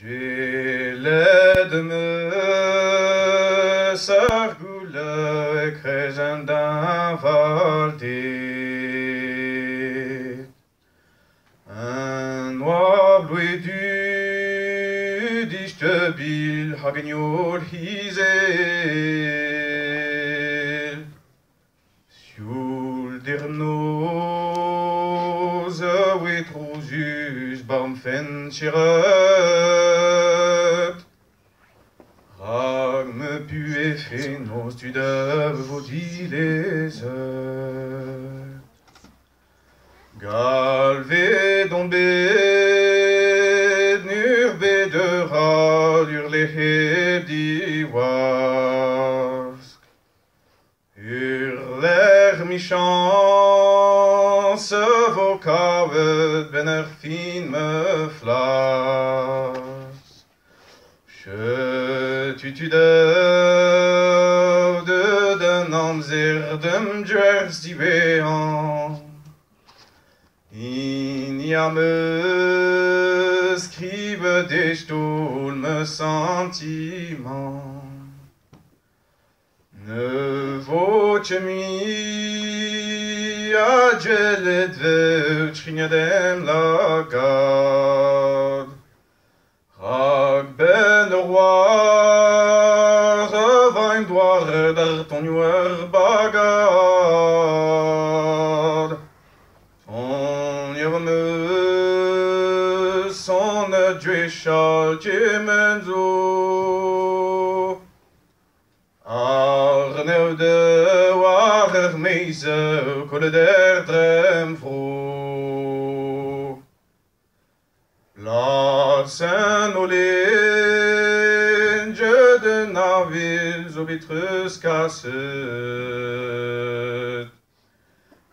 Gelede me sargule crezandan valde. Un noble et du dichte bil hagnol hizel. Siul dernoz we trozus barmfen chirut. Rag me pue fenos tu dav vodi les heures. Galve dombed nur bedera ur leheb diwask. Ur l'air michance vocavet ben ur fin me flas. Je tu dav de den amzer dem djers divean. In me scribe des stol me sentiment. Ne voce mi agelet veut dem la garde. Rag ben roi revaim doar dar ton uer bagard. Me son djueshal jemenzo. Arnev de war meise kol der drem fro. La saint olinge de navil zobitrus kasset.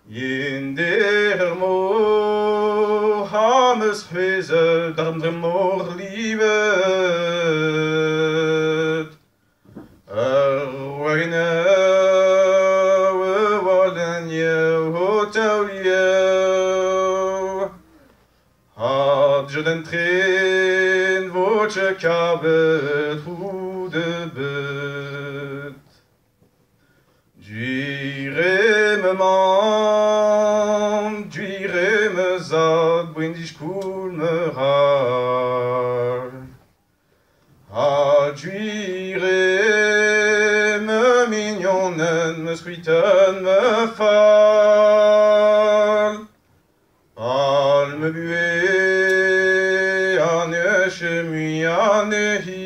Jinder mo hames hezel darm de mor livet. Wagene walden je hotel je. Had je den train voce kabet hoe de bet. Duire me man, duire me zad, bwindich koul me rar. A duire me mignonen, me sruiten me fall. Al me bue, ane chemui, ane hi.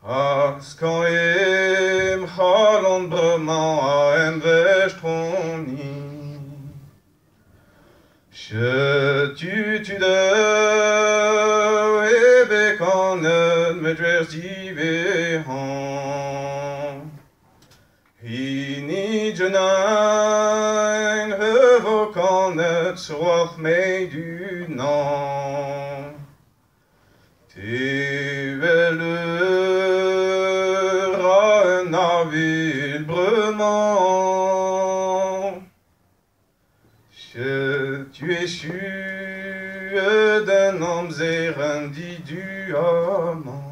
Askan halombrement à en vestroni. Je tu de ebe kanen me dwers divehan. Hini jenain hevo kanet soach me du nan. Te navil brement. Tu es su d'un amzer indi du amant.